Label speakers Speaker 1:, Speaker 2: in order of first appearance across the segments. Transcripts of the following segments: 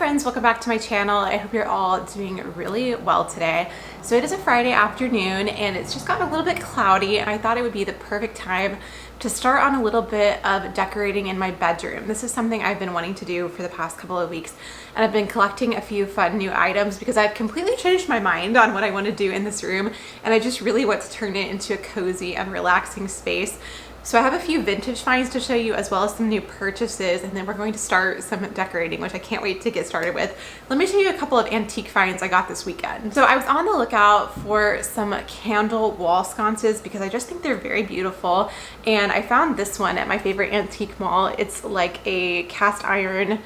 Speaker 1: friends, welcome back to my channel. I hope you're all doing really well today. So it is a Friday afternoon and it's just gotten a little bit cloudy, and I thought it would be the perfect time to start on a little bit of decorating in my bedroom. This is something I've been wanting to do for the past couple of weeks, and I've been collecting a few fun new items because I've completely changed my mind on what I want to do in this room, and I just really want to turn it into a cozy and relaxing space. So I have a few vintage finds to show you, as well as some new purchases, and then we're going to start some decorating, which I can't wait to get started with. Let me show you a couple of antique finds I got this weekend. So I was on the lookout for some candle wall sconces because I just think they're very beautiful, and I found this one at my favorite antique mall. It's like a cast iron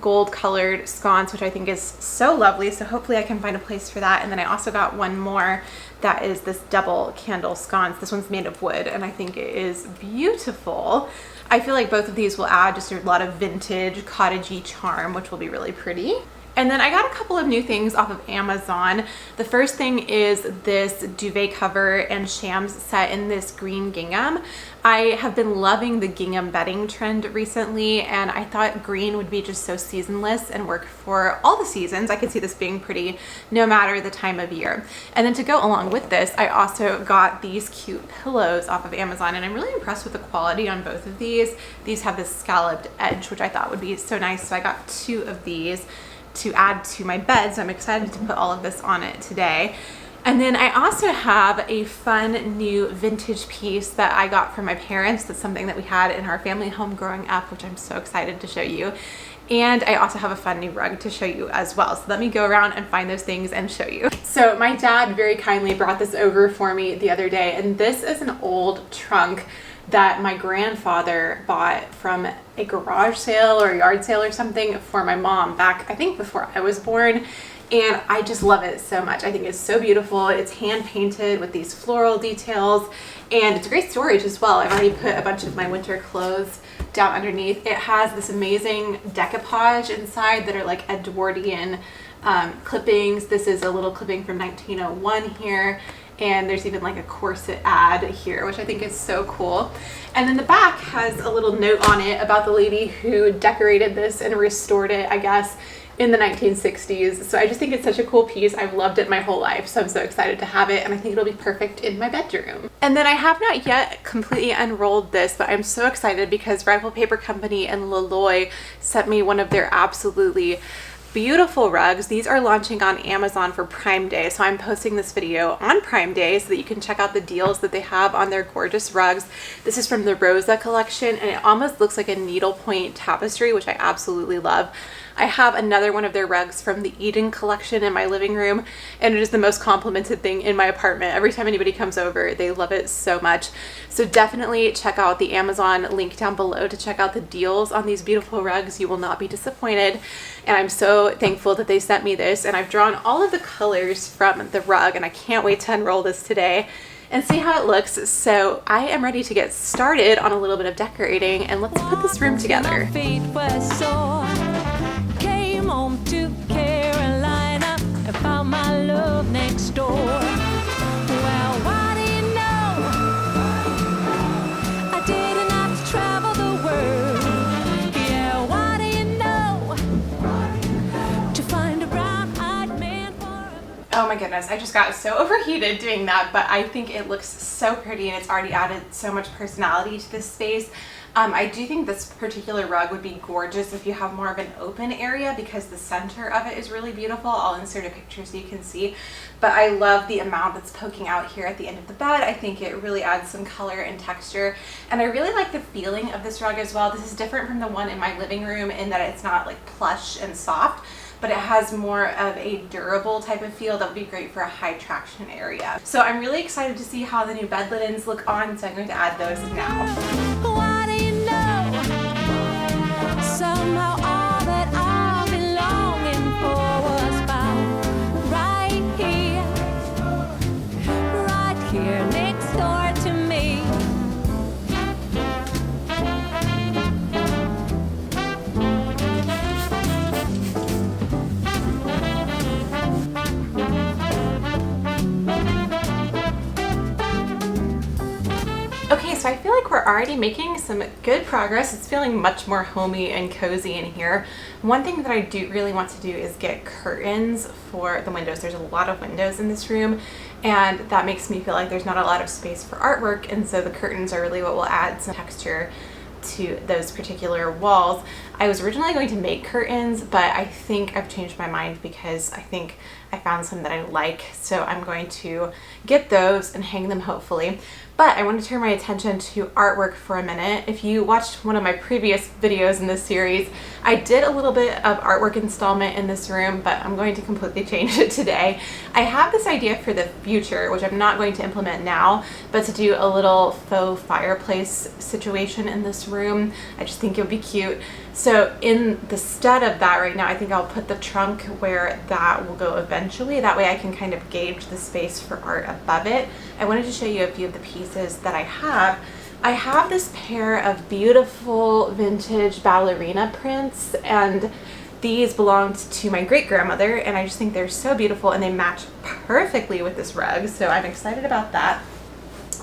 Speaker 1: gold colored sconce, which I think is so lovely, so hopefully I can find a place for that. And then I also got one more that is this double candle sconce. This one's made of wood and I think it is beautiful. I feel like both of these will add just a lot of vintage cottagey charm, which will be really pretty. And then I got a couple of new things off of Amazon. The first thing is this duvet cover and shams set in this green gingham. I have been loving the gingham bedding trend recently, and I thought green would be just so seasonless and work for all the seasons. I could see this being pretty no matter the time of year. And then to go along with this, I also got these cute pillows off of Amazon, and I'm really impressed with the quality on both of these. These have this scalloped edge, which I thought would be so nice, so I got two of these to add to my bed, so I'm excited to put all of this on it today. And then I also have a fun new vintage piece that I got from my parents. That's something that we had in our family home growing up, which I'm so excited to show you. And I also have a fun new rug to show you as well. So let me go around and find those things and show you. So my dad very kindly brought this over for me the other day, and this is an old trunk that my grandfather bought from a garage sale or a yard sale or something for my mom back, I think, before I was born. And I just love it so much. I think it's so beautiful. It's hand painted with these floral details, and it's great storage as well. I've already put a bunch of my winter clothes down underneath. It has this amazing decoupage inside that are like Edwardian clippings. This is a little clipping from 1901 here. And there's even like a corset ad here, which I think is so cool. And then the back has a little note on it about the lady who decorated this and restored it, I guess, in the 1960s. So I just think it's such a cool piece. I've loved it my whole life, so I'm so excited to have it, and I think it'll be perfect in my bedroom. And then I have not yet completely unrolled this, but I'm so excited because Rifle Paper Company and Loloi sent me one of their absolutely beautiful rugs. These are launching on Amazon for Prime Day, so I'm posting this video on Prime Day so that you can check out the deals that they have on their gorgeous rugs. This is from the Rosa collection, and it almost looks like a needlepoint tapestry, which I absolutely love. I have another one of their rugs from the Eden collection in my living room, and it is the most complimented thing in my apartment. Every time anybody comes over, they love it so much. So definitely check out the Amazon link down below to check out the deals on these beautiful rugs. You will not be disappointed. And I'm so thankful that they sent me this, and I've drawn all of the colors from the rug, and I can't wait to unroll this today and see how it looks. So I am ready to get started on a little bit of decorating, and let's put this room together.
Speaker 2: Home to Carolina and found my love next door. Well, what do you know? I didn't have to travel the world. Yeah, what do you know? To find a brown-eyed man for a...
Speaker 1: Oh my goodness, I just got so overheated doing that, but I think it looks so pretty, and it's already added so much personality to this space. I do think this particular rug would be gorgeous if you have more of an open area because the center of it is really beautiful. I'll insert a picture so you can see, but I love the amount that's poking out here at the end of the bed. I think it really adds some color and texture, and I really like the feeling of this rug as well. This is different from the one in my living room in that it's not like plush and soft, but it has more of a durable type of feel that would be great for a high traction area. So I'm really excited to see how the new bed linens look on, so I'm going to add those now.
Speaker 2: Somehow all that I've been longing for was found right here next door to me.
Speaker 1: Okay, so I feel like we're already making some good progress. It's feeling much more homey and cozy in here. One thing that I do really want to do is get curtains for the windows. There's a lot of windows in this room, and that makes me feel like there's not a lot of space for artwork, and so the curtains are really what will add some texture to those particular walls. I was originally going to make curtains, but I think I've changed my mind because I think I found some that I like, so I'm going to get those and hang them hopefully. But I want to turn my attention to artwork for a minute. If you watched one of my previous videos in this series, I did a little bit of artwork installment in this room, but I'm going to completely change it today. I have this idea for the future, which I'm not going to implement now, but to do a little faux fireplace situation in this room. I just think it would be cute. So in the stead of that right now, I think I'll put the trunk where that will go eventually. That way I can kind of gauge the space for art above it. I wanted to show you a few of the pieces that I have. I have this pair of beautiful vintage ballerina prints, and these belonged to my great-grandmother, and I just think they're so beautiful and they match perfectly with this rug, so I'm excited about that.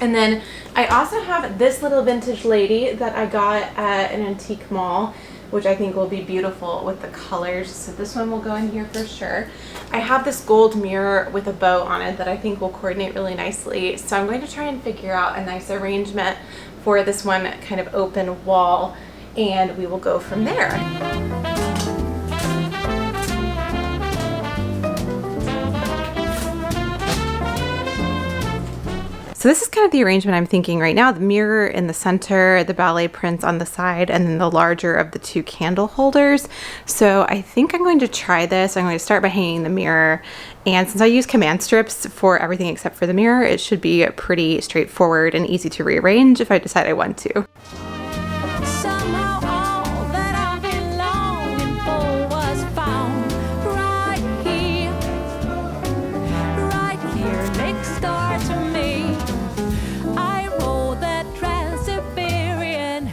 Speaker 1: And then I also have this little vintage lady that I got at an antique mall, which I think will be beautiful with the colors. So this one will go in here for sure. I have this gold mirror with a bow on it that I think will coordinate really nicely. So I'm going to try and figure out a nice arrangement for this one kind of open wall, and we will go from there. So this is kind of the arrangement I'm thinking right now. The mirror in the center, the ballet prints on the side, and then the larger of the two candle holders. So I think I'm going to try this. I'm going to start by hanging the mirror. And since I use command strips for everything except for the mirror, it should be pretty straightforward and easy to rearrange if I decide I want to.
Speaker 2: Somehow all that I've been longing for was found right here next door to me. I rode that Trans-Siberian.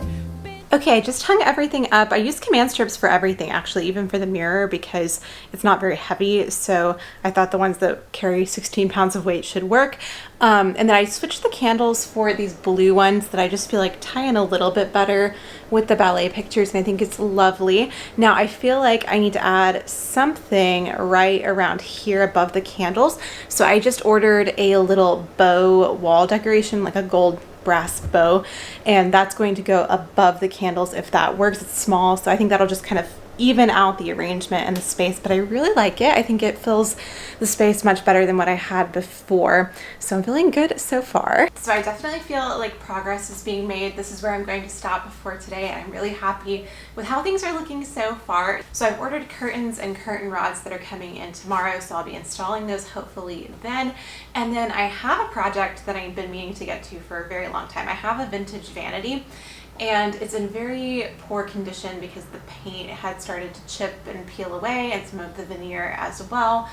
Speaker 1: Okay, I just hung everything up. I used command strips for everything, actually, even for the mirror, because it's not very heavy. So I thought the ones that carry 16 pounds of weight should work. And then I switched the candles for these blue ones that I just feel like tie in a little bit better with the ballet pictures, and I think it's lovely. Now I feel like I need to add something right around here above the candles. So I just ordered a little bow wall decoration, like a gold brass bow, and that's going to go above the candles if that works. It's small, so I think that'll just kind of even out the arrangement and the space, but I really like it. I think it fills the space much better than what I had before, so I'm feeling good so far. So I definitely feel like progress is being made. This is where I'm going to stop for today, and I'm really happy with how things are looking so far. So I've ordered curtains and curtain rods that are coming in tomorrow, so I'll be installing those hopefully then. And then I have a project that I've been meaning to get to for a very long time. I have a vintage vanity, and it's in very poor condition because the paint had started to chip and peel away, and some of the veneer as well.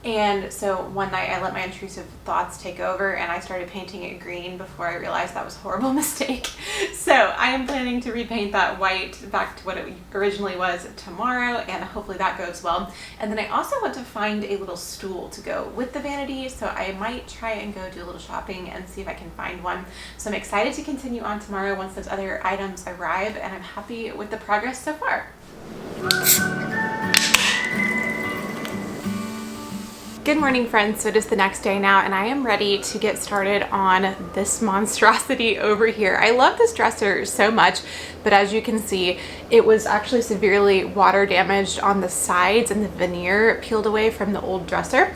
Speaker 1: And so one night I let my intrusive thoughts take over and I started painting it green before I realized that was a horrible mistake. So I am planning to repaint that white back to what it originally was tomorrow, and hopefully that goes well. And then I also want to find a little stool to go with the vanity, so I might try and go do a little shopping and see if I can find one. So I'm excited to continue on tomorrow once those other items arrive, and I'm happy with the progress so far. Good morning, friends. So it is the next day now, and I am ready to get started on this monstrosity over here. I love this dresser so much, but as you can see, it was actually severely water damaged on the sides, and the veneer peeled away from the old dresser.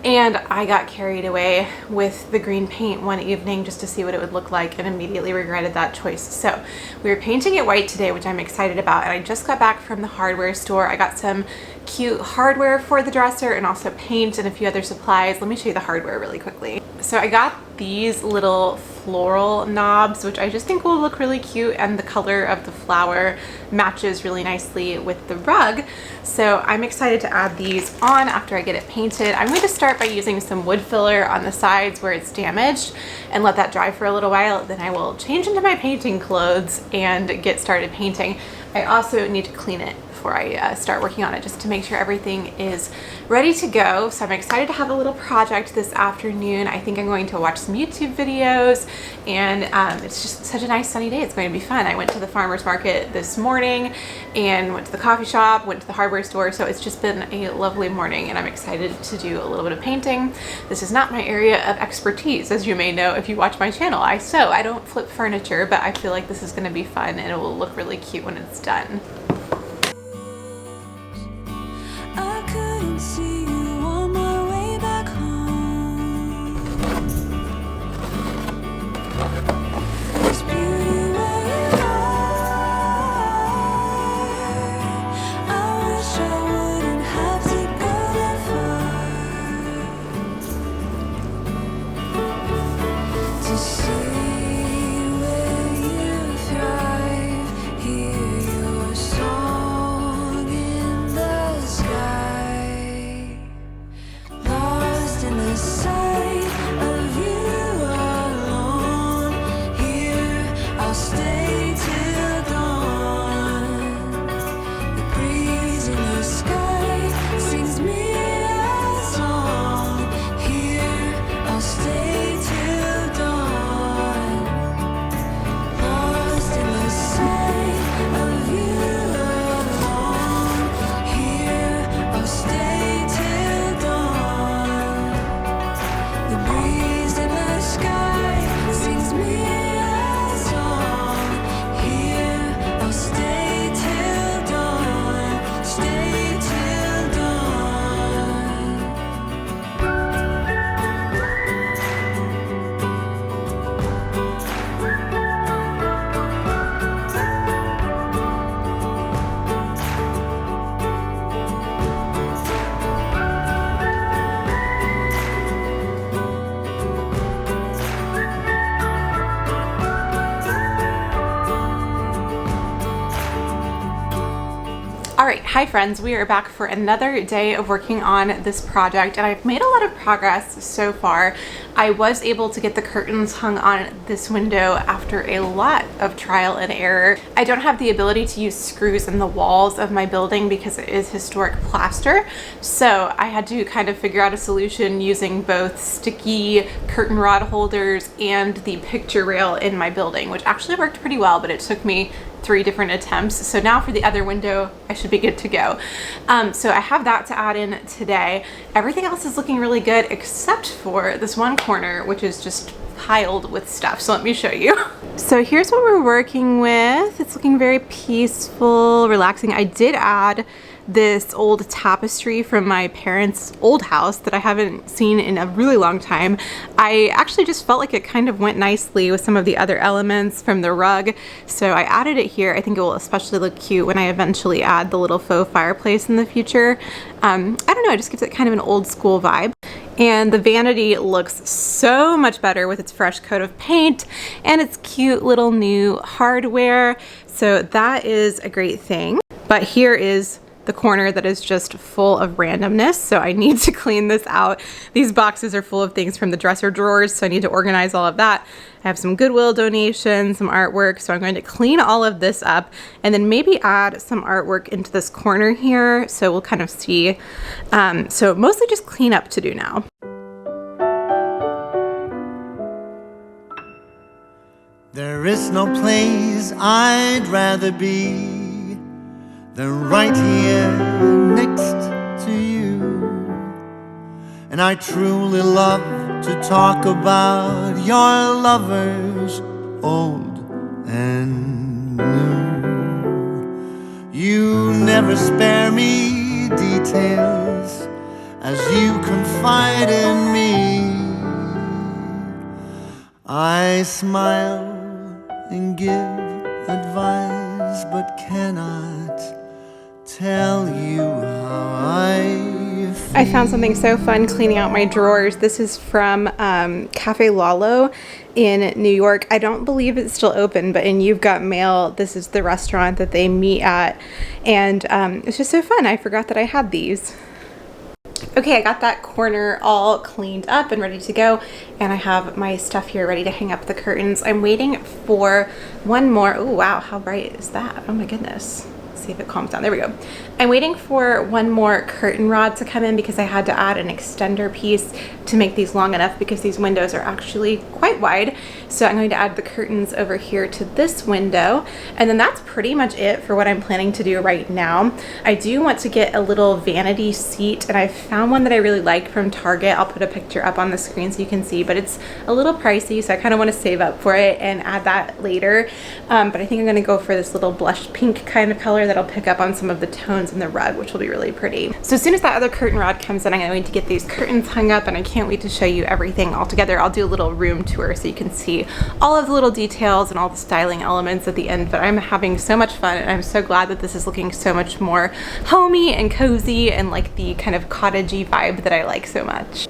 Speaker 1: And I got carried away with the green paint one evening just to see what it would look like, and immediately regretted that choice. So we are painting it white today, which I'm excited about. And I just got back from the hardware store. I got some cute hardware for the dresser and also paint and a few other supplies. Let me show you the hardware really quickly. So I got these little floral knobs, which I just think will look really cute, and the color of the flower matches really nicely with the rug. So I'm excited to add these on after I get it painted. I'm going to start by using some wood filler on the sides where it's damaged and let that dry for a little while. Then I will change into my painting clothes and get started painting. I also need to clean it before I start working on it, just to make sure everything is ready to go. So I'm excited to have a little project this afternoon. I think I'm going to watch some YouTube videos, and it's just such a nice sunny day. It's going to be fun. I went to the farmer's market this morning and went to the coffee shop, went to the hardware store. So it's just been a lovely morning, and I'm excited to do a little bit of painting. This is not my area of expertise, as you may know if you watch my channel. I don't flip furniture, but I feel like this is going to be fun and it will look really cute when it's done.
Speaker 2: I couldn't see you on my way back home. There's beauty where you are. I wish I wouldn't have to go that far to see where you thrive. Hear your song in the sky. Lost in the sight of you alone. Here I'll stay till dawn. The breeze in the sky sings me a song. Here I'll stay till dawn. Lost in the sight of you alone. Here I'll stay till dawn. The breeze in the sky sings me a song. Here I'll stay till dawn. Stay till dawn.
Speaker 1: All right, hi friends, we are back for another day of working on this project, and I've made a lot of progress so far. I was able to get the curtains hung on this window after a lot of trial and error. I don't have the ability to use screws in the walls of my building because it is historic plaster, so I had to kind of figure out a solution using both sticky curtain rod holders and the picture rail in my building, which actually worked pretty well, but it took me 3 different attempts. So now for the other window, I should be good to go. So I have that to add in today. Everything else is looking really good except for this one corner, which is just piled with stuff. So let me show you. So here's what we're working with. It's looking very peaceful, relaxing. I did add this old tapestry from my parents' old house that I haven't seen in a really long time. I actually just felt like it kind of went nicely with some of the other elements from the rug, so I added it here. I think it will especially look cute when I eventually add the little faux fireplace in the future. I don't know, it just gives it kind of an old school vibe. And the vanity looks so much better with its fresh coat of paint and its cute little new hardware, so that is a great thing. But here is the corner that is just full of randomness, so I need to clean this out. These boxes are full of things from the dresser drawers, so I need to organize all of that. I have some Goodwill donations, some artwork, so I'm going to clean all of this up and then maybe add some artwork into this corner here, so we'll kind of see. So mostly just clean up to do now.
Speaker 3: There is no place I'd rather be than right here next to you. And I truly love to talk about your lovers, old and new. You never spare me details as you confide in me. I smile and give advice, but cannot tell you how I feel.
Speaker 1: I found something so fun cleaning out my drawers. This is from Cafe Loloi in New York. I don't believe it's still open, but in You've Got Mail, this is the restaurant that they meet at, and it's just so fun. I forgot that I had these. Okay, I got that corner all cleaned up and ready to go, and I have my stuff here ready to hang up the curtains. I'm waiting for one more. Oh wow, how bright is that? Oh my goodness. see if it calms down. There we go. I'm waiting for one more curtain rod to come in because I had to add an extender piece to make these long enough because these windows are actually quite wide. So I'm going to add the curtains over here to this window. And then that's pretty much it for what I'm planning to do right now. I do want to get a little vanity seat, and I found one that I really like from Target. I'll put a picture up on the screen so you can see, but it's a little pricey, so I kind of want to save up for it and add that later. But I think I'm going to go for this little blush pink kind of color that'll pick up on some of the tones in the rug, which will be really pretty. So as soon as that other curtain rod comes in, I'm going to get these curtains hung up, and I can't wait to show you everything all together. I'll do a little room tour so you can see all of the little details and all the styling elements at the end, but I'm having so much fun, and I'm so glad that this is looking so much more homey and cozy and like the kind of cottagey vibe that I like so much.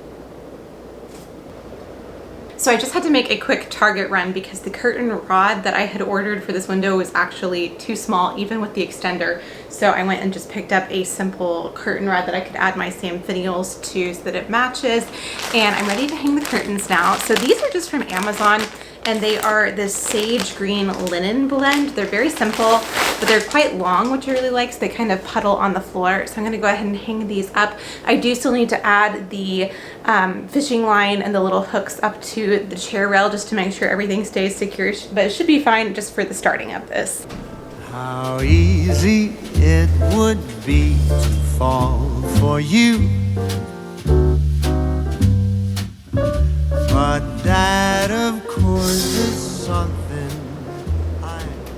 Speaker 1: So I just had to make a quick Target run because the curtain rod that I had ordered for this window was actually too small, even with the extender. So I went and just picked up a simple curtain rod that I could add my same finials to so that it matches. And I'm ready to hang the curtains now. So these are just from Amazon, and they are this sage green linen blend. They're very simple, but they're quite long, which I really like, so they kind of puddle on the floor. So I'm gonna go ahead and hang these up. I do still need to add the fishing line and the little hooks up to the chair rail just to make sure everything stays secure, but it should be fine just for the starting of this.
Speaker 3: How easy it would be to fall for you, but that of course is something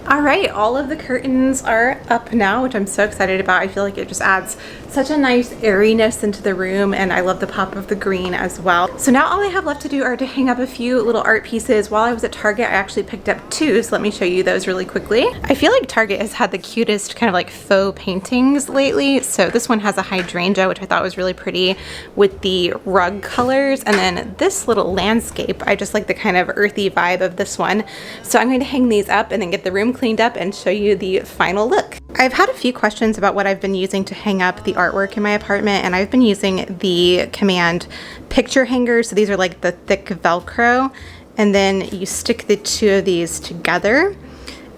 Speaker 1: All right, all of the curtains are up now, which I'm so excited about. I feel like it just adds such a nice airiness into the room, and I love the pop of the green as well. So now all I have left to do are to hang up a few little art pieces. While I was at Target, I actually picked up two, so let me show you those really quickly. I feel like Target has had the cutest kind of like faux paintings lately. So this one has a hydrangea, which I thought was really pretty with the rug colors. And then this little landscape, I just like the kind of earthy vibe of this one. So I'm going to hang these up and then get the room cleaned up and show you the final look. I've had a few questions about what I've been using to hang up the artwork in my apartment, and I've been using the Command picture hangers. So these are like the thick Velcro, and then you stick the two of these together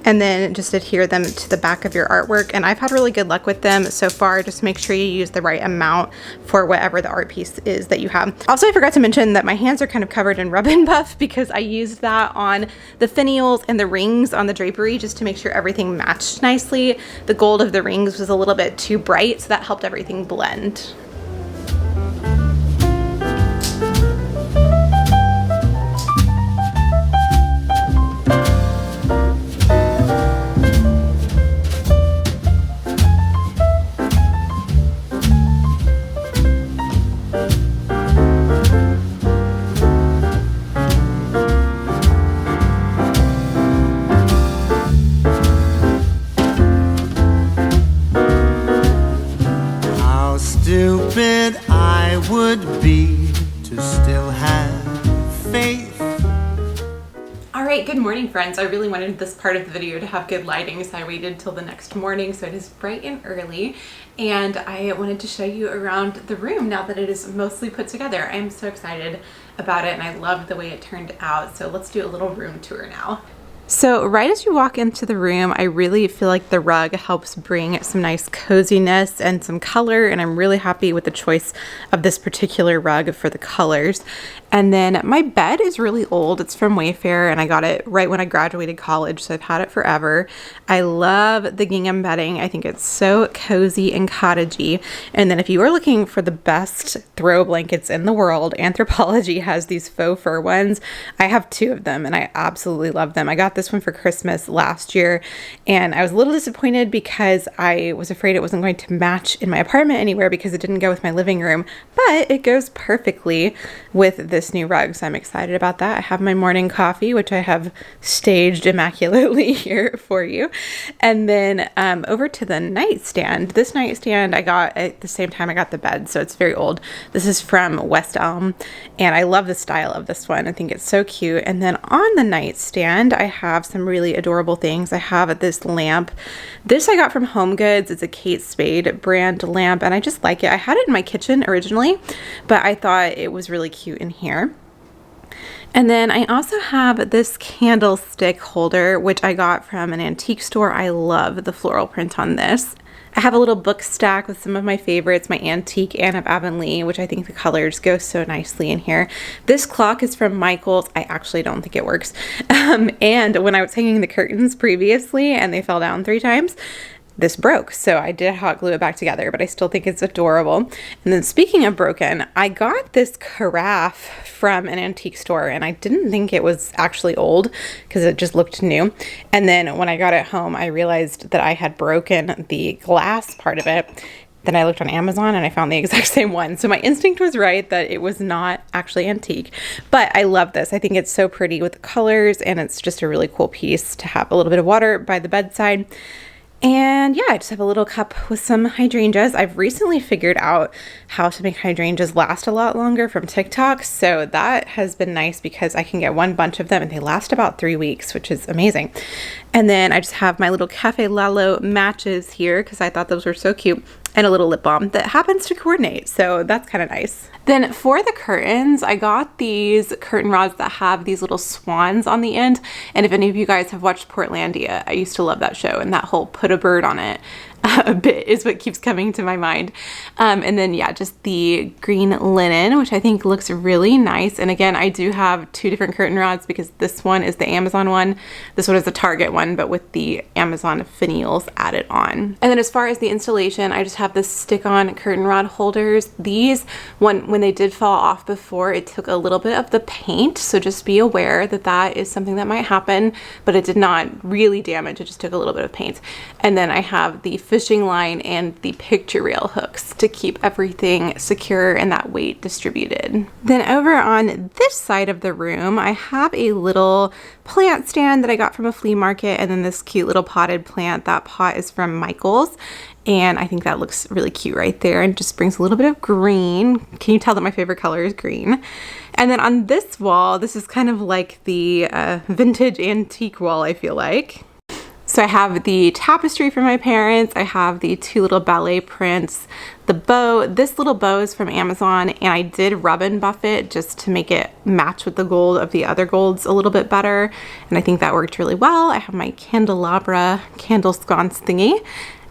Speaker 1: and then just adhere them to the back of your artwork. And I've had really good luck with them so far. Just make sure you use the right amount for whatever the art piece is that you have. Also, I forgot to mention that my hands are kind of covered in rub and buff because I used that on the finials and the rings on the drapery just to make sure everything matched nicely. The gold of the rings was a little bit too bright, so that helped everything blend.
Speaker 3: stupid I would be to still have faith.
Speaker 1: All right, good morning, friends. I really wanted this part of the video to have good lighting, so I waited till the next morning, so it is bright and early, and I wanted to show you around the room now that it is mostly put together. I'm so excited about it, and I love the way it turned out, so let's do a little room tour now. So right as you walk into the room, I really feel like the rug helps bring some nice coziness and some color, and I'm really happy with the choice of this particular rug for the colors. And then my bed is really old. It's from Wayfair, and I got it right when I graduated college, so I've had it forever. I love the gingham bedding. I think it's so cozy and cottagey. And then if you are looking for the best throw blankets in the world, Anthropologie has these faux fur ones. I have two of them, and I absolutely love them. I got this one for Christmas last year, and I was a little disappointed because I was afraid it wasn't going to match in my apartment anywhere because it didn't go with my living room, but it goes perfectly with this new rug, so I'm excited about that. I have my morning coffee, which I have staged immaculately here for you. And then over to the nightstand. This nightstand I got at the same time I got the bed, so it's very old. This is from West Elm, and I love the style of this one. I think it's so cute. And then on the nightstand, I have some really adorable things. I have this lamp. This I got from Home Goods. It's a Kate Spade brand lamp, and I just like it. I had it in my kitchen originally, but I thought it was really cute in here. And then I also have this candlestick holder, which I got from an antique store. I love the floral print on this. I have a little book stack with some of my favorites, my antique Anne of Avonlea, which I think the colors go so nicely in here. This clock is from Michael's. I actually don't think it works. And when I was hanging the curtains previously and they fell down 3 times, this broke, so I did hot glue it back together, but I still think it's adorable. And then speaking of broken, I got this carafe from an antique store, and I didn't think it was actually old because it just looked new. And then when I got it home, I realized that I had broken the glass part of it. Then I looked on Amazon and I found the exact same one. So my instinct was right that it was not actually antique, but I love this. I think it's so pretty with the colors, and it's just a really cool piece to have a little bit of water by the bedside. And yeah, I just have a little cup with some hydrangeas. I've recently figured out how to make hydrangeas last a lot longer from TikTok. So that has been nice because I can get one bunch of them and they last about 3 weeks, which is amazing. And then I just have my little Cafe Lalo matches here because I thought those were so cute, and a little lip balm that happens to coordinate. So that's kind of nice. Then for the curtains, I got these curtain rods that have these little swans on the end. And if any of you guys have watched Portlandia, I used to love that show, and that whole put a bird on it a bit is what keeps coming to my mind. And then yeah, just the green linen, which I think looks really nice. And again, I do have 2 different curtain rods because this one is the Amazon one. This one is the Target one, but with the Amazon finials added on. And then as far as the installation, I just have this stick-on curtain rod holders. These, when they did fall off before, it took a little bit of the paint. So just be aware that that is something that might happen, but it did not really damage. It just took a little bit of paint. And then I have the fishing line and the picture rail hooks to keep everything secure and that weight distributed. Then over on this side of the room, I have a little plant stand that I got from a flea market, and then this cute little potted plant. That pot is from Michael's, and I think that looks really cute right there and just brings a little bit of green. Can you tell that my favorite color is green? And then on this wall, this is kind of like the vintage antique wall, I feel like. So I have the tapestry from my parents. I have the 2 little ballet prints, the bow. This little bow is from Amazon, and I did rub and buff it just to make it match with the gold of the other golds a little bit better. And I think that worked really well. I have my candelabra candle sconce thingy.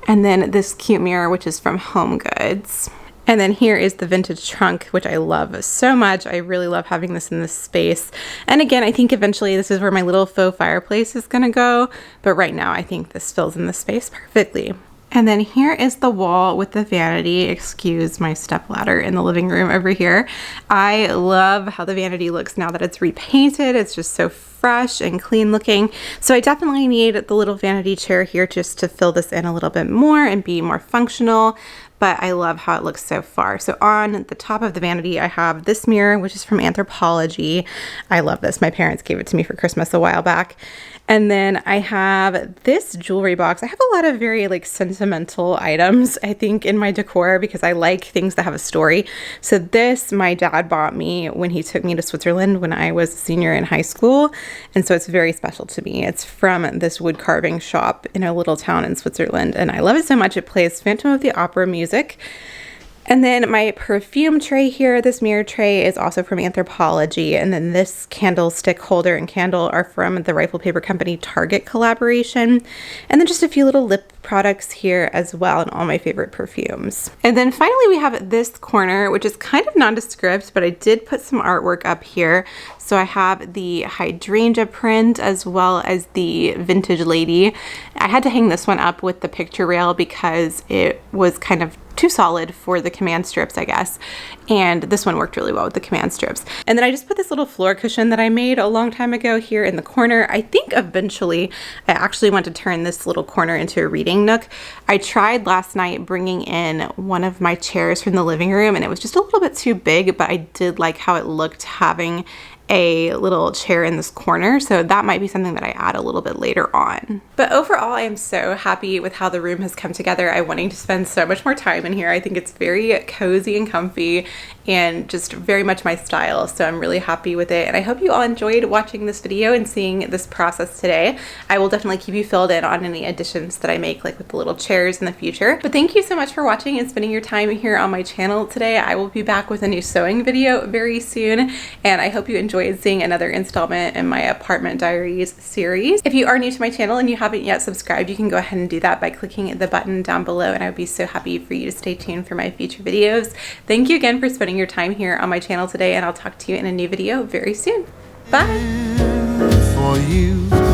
Speaker 1: And then this cute mirror, which is from Home Goods. And then here is the vintage trunk, which I love so much. I really love having this in this space. And again, I think eventually this is where my little faux fireplace is gonna go. But right now I think this fills in the space perfectly. And then here is the wall with the vanity. Excuse my stepladder in the living room over here. I love how the vanity looks now that it's repainted. It's just so fresh and clean looking. So I definitely need the little vanity chair here just to fill this in a little bit more and be more functional. But I love how it looks so far. So on the top of the vanity, I have this mirror, which is from Anthropologie. I love this. My parents gave it to me for Christmas a while back. And then I have this jewelry box. I have a lot of very like sentimental items, I think, in my decor because I like things that have a story. So this, my dad bought me when he took me to Switzerland when I was a senior in high school. And so it's very special to me. It's from this wood carving shop in a little town in Switzerland. And I love it so much. It plays Phantom of the Opera music. And then my perfume tray here, this mirror tray is also from Anthropologie. And then this candlestick holder and candle are from the Rifle Paper Company Target collaboration. And then just a few little lip products here as well, and all my favorite perfumes. And then finally we have this corner, which is kind of nondescript, but I did put some artwork up here. So I have the hydrangea print as well as the vintage lady. I had to hang this one up with the picture rail because it was kind of too solid for the command strips, I guess. And this one worked really well with the command strips. And then I just put this little floor cushion that I made a long time ago here in the corner. I think eventually I actually want to turn this little corner into a reading nook. I tried last night bringing in one of my chairs from the living room, and it was just a little bit too big, but I did like how it looked having a little chair in this corner, so that might be something that I add a little bit later on. But overall, I am so happy with how the room has come together. I'm wanting to spend so much more time in here. I think it's very cozy and comfy, and just very much my style. So I'm really happy with it. And I hope you all enjoyed watching this video and seeing this process today. I will definitely keep you filled in on any additions that I make, like with the little chairs in the future. But thank you so much for watching and spending your time here on my channel today. I will be back with a new sewing video very soon. And I hope you enjoyed seeing another installment in my Apartment Diaries series. If you are new to my channel and you haven't yet subscribed, you can go ahead and do that by clicking the button down below, and I would be so happy for you to stay tuned for my future videos. Thank you again for spending your time here on my channel today, and I'll talk to you in a new video very soon. Bye!
Speaker 3: For you.